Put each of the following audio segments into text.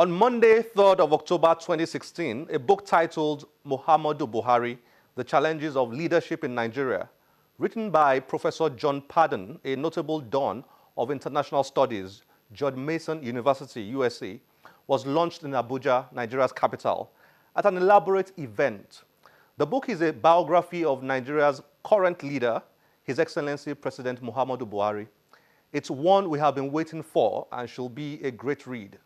On Monday, 3rd of October 2016, a book titled Muhammadu Buhari, The Challenges of Leadership in Nigeria, written by Professor John Padden, a notable don of international studies, George Mason University, USA, was launched in Abuja, Nigeria's capital, at an elaborate event. The book is a biography of Nigeria's current leader, His Excellency President Muhammadu Buhari. It's one we have been waiting for and should be a great read.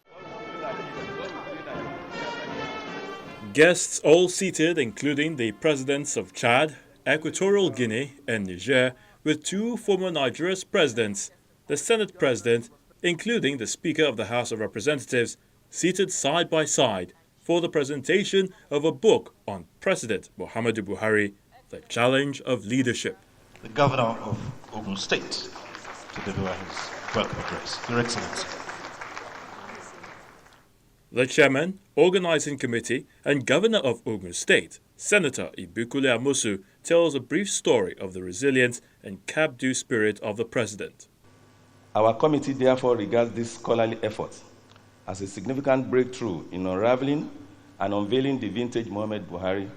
Guests all seated, including the presidents of Chad, Equatorial Guinea, and Niger, with two former Nigeria's presidents, the Senate President, including the Speaker of the House of Representatives, seated side by side for the presentation of a book on President Muhammadu Buhari, The Challenge of Leadership. The Governor of Ogun State to deliver his welcome address. Your Excellency. The Chairman, Organizing Committee, and Governor of Ogun State, Senator Ibukule Amosu, tells a brief story of the resilience and can-do spirit of the President. Our committee therefore regards this scholarly effort as a significant breakthrough in unraveling and unveiling the vintage Muhammad Buhari,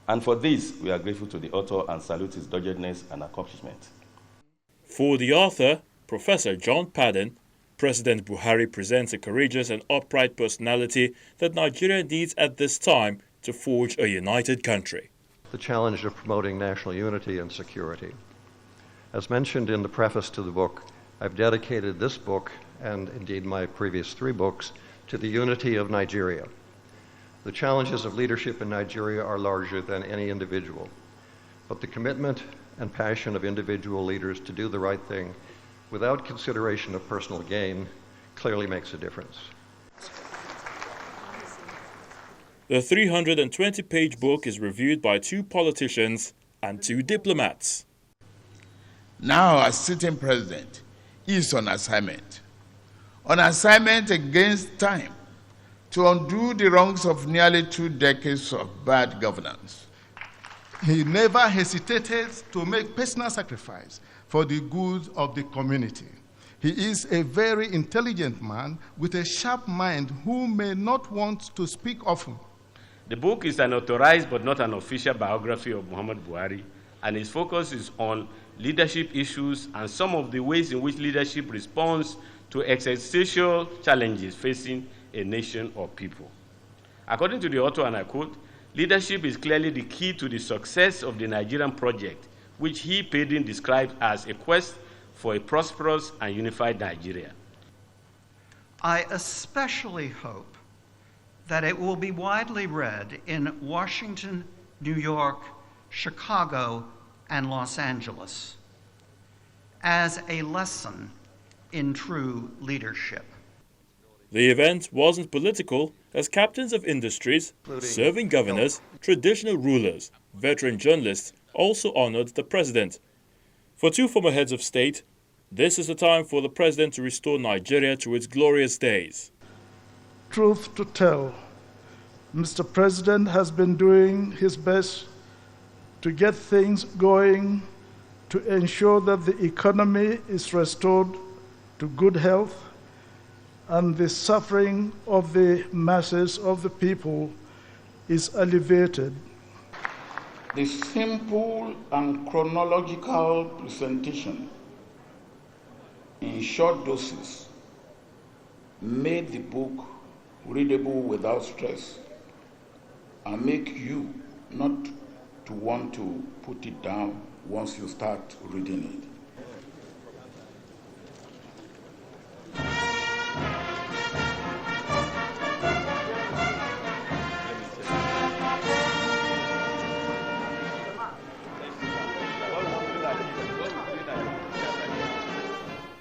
and for this we are grateful to the author and salute his doggedness and accomplishment. For the author, Professor John Padden, President Buhari presents a courageous and upright personality that Nigeria needs at this time to forge a united country. The challenge of promoting national unity and security. As mentioned in the preface to the book, I've dedicated this book, and indeed my previous three books, to the unity of Nigeria. The challenges of leadership in Nigeria are larger than any individual, but the commitment and passion of individual leaders to do the right thing without consideration of personal gain clearly makes a difference. The 320-page book is reviewed by two politicians and two diplomats. Now, as sitting president, he is on assignment against time to undo the wrongs of nearly 2 decades of bad governance. He never hesitated to make personal sacrifice for the good of the community. He is a very intelligent man with a sharp mind who may not want to speak often. The book is an authorized but not an official biography of Muhammad Buhari, and its focus is on leadership issues and some of the ways in which leadership responds to existential challenges facing a nation or people. According to the author, and I quote, "Leadership is clearly the key to the success of the Nigerian project, which he Padden described as a quest for a prosperous and unified Nigeria." I especially hope that it will be widely read in Washington, New York, Chicago, and Los Angeles as a lesson in true leadership. The event wasn't political, as captains of industries, serving governors, traditional rulers, veteran journalists also honored the president. For two former heads of state, this is the time for the president to restore Nigeria to its glorious days. Truth to tell, Mr. President has been doing his best to get things going, to ensure that the economy is restored to good health and the suffering of the masses of the people is alleviated. The simple and chronological presentation in short doses made the book readable without stress and make you not to want to put it down once you start reading it.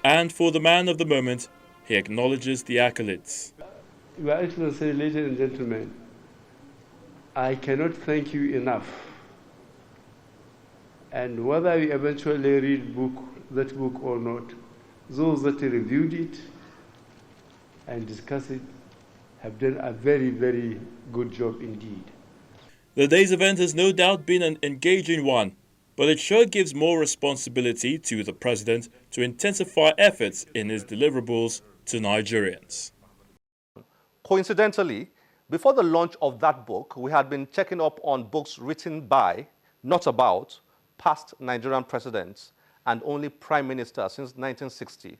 And for the man of the moment, he acknowledges the accolades. Your Excellency, ladies and gentlemen, I cannot thank you enough. And whether you eventually read that book or not, those that reviewed it and discussed it have done a very, very good job indeed. The day's event has no doubt been an engaging one, but it sure gives more responsibility to the president to intensify efforts in his deliverables to Nigerians. Coincidentally, before the launch of that book, we had been checking up on books written by, not about, past Nigerian presidents and only prime ministers since 1960.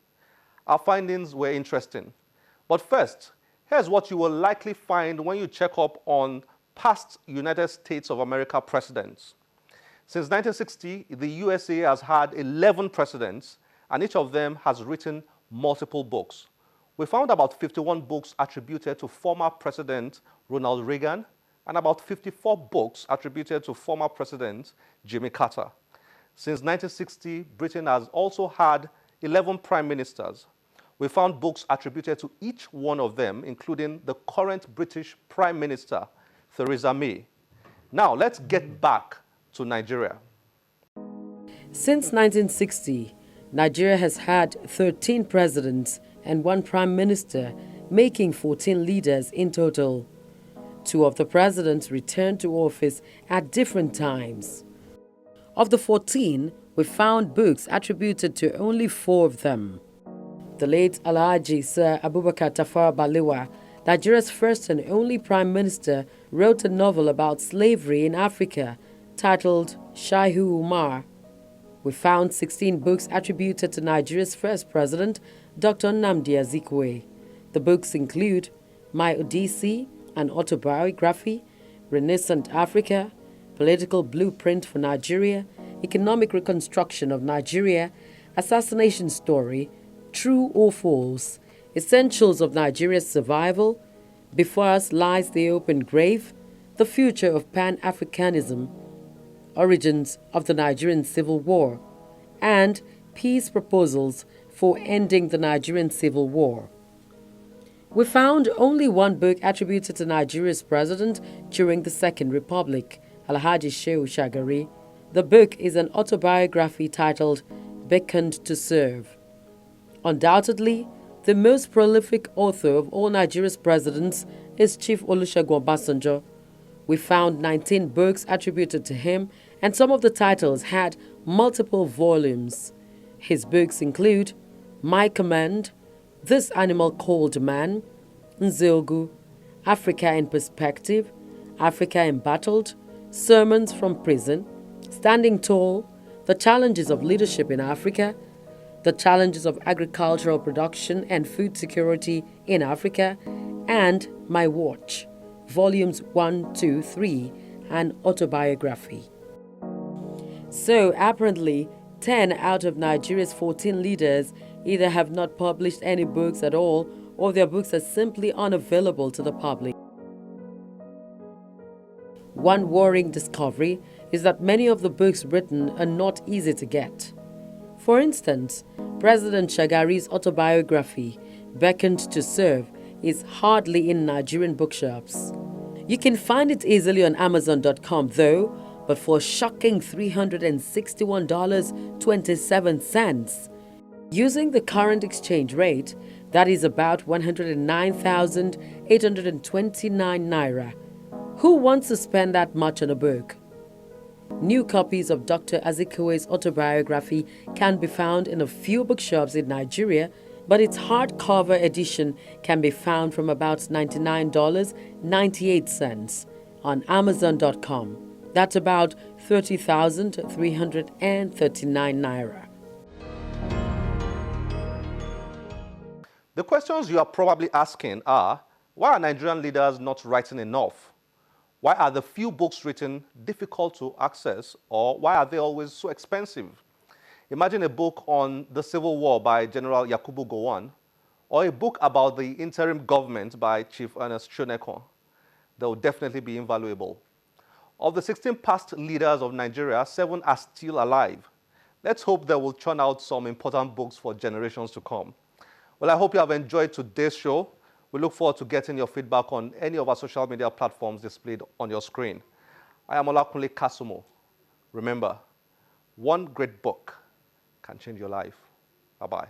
Our findings were interesting. But first, here's what you will likely find when you check up on past United States of America presidents. Since 1960, the USA has had 11 presidents, and each of them has written multiple books. We found about 51 books attributed to former President Ronald Reagan and about 54 books attributed to former President Jimmy Carter. Since 1960, Britain has also had 11 prime ministers. We found books attributed to each one of them, including the current British Prime Minister, Theresa May. Now, let's get back to Nigeria. Since 1960, Nigeria has had 13 presidents and 1 prime minister, making 14 leaders in total. 2 of the presidents returned to office at different times. Of the 14, we found books attributed to only 4 of them. The late Alhaji Sir Abubakar Tafawa Balewa, Nigeria's first and only prime minister, wrote a novel about slavery in Africa titled Shaihu Umar. We found 16 books attributed to Nigeria's first president, Dr. Nnamdi Azikiwe. The books include My Odyssey, an autobiography, Renaissance Africa, Political Blueprint for Nigeria, Economic Reconstruction of Nigeria, Assassination Story, True or False, Essentials of Nigeria's Survival, Before Us Lies the Open Grave, The Future of Pan-Africanism, Origins of the Nigerian Civil War, and Peace Proposals for Ending the Nigerian Civil War. We found only 1 book attributed to Nigeria's president during the Second Republic, Alhaji Shehu Shagari. The book is an autobiography titled Beckoned to Serve. Undoubtedly, the most prolific author of all Nigeria's presidents is Chief Olusegun Obasanjo. We found 19 books attributed to him, and some of the titles had multiple volumes. His books include My Command, This Animal Called Man, Nzeogu, Africa in Perspective, Africa Embattled, Sermons from Prison, Standing Tall, The Challenges of Leadership in Africa, The Challenges of Agricultural Production and Food Security in Africa, and My Watch, Volumes 1, 2, 3, and Autobiography. So, apparently, 10 out of Nigeria's 14 leaders either have not published any books at all, or their books are simply unavailable to the public. One worrying discovery is that many of the books written are not easy to get. For instance, President Shagari's autobiography, Beckoned to Serve, is hardly in Nigerian bookshops. You can find it easily on Amazon.com though, but for a shocking $361.27. Using the current exchange rate, that is about 109,829 naira. Who wants to spend that much on a book? New copies of Dr. Azikiwe's autobiography can be found in a few bookshops in Nigeria, but its hardcover edition can be found from about $99.98 on Amazon.com. That's about 30,339 naira. The questions you are probably asking are, why are Nigerian leaders not writing enough? Why are the few books written difficult to access, or why are they always so expensive? Imagine a book on the Civil War by General Yakubu Gowon, or a book about the interim government by Chief Ernest Shonekan. They will definitely be invaluable. Of the 16 past leaders of Nigeria, 7 are still alive. Let's hope they will churn out some important books for generations to come. Well, I hope you have enjoyed today's show. We look forward to getting your feedback on any of our social media platforms displayed on your screen. I am Olakunle Kasumo. Remember, one great book can change your life. Bye-bye.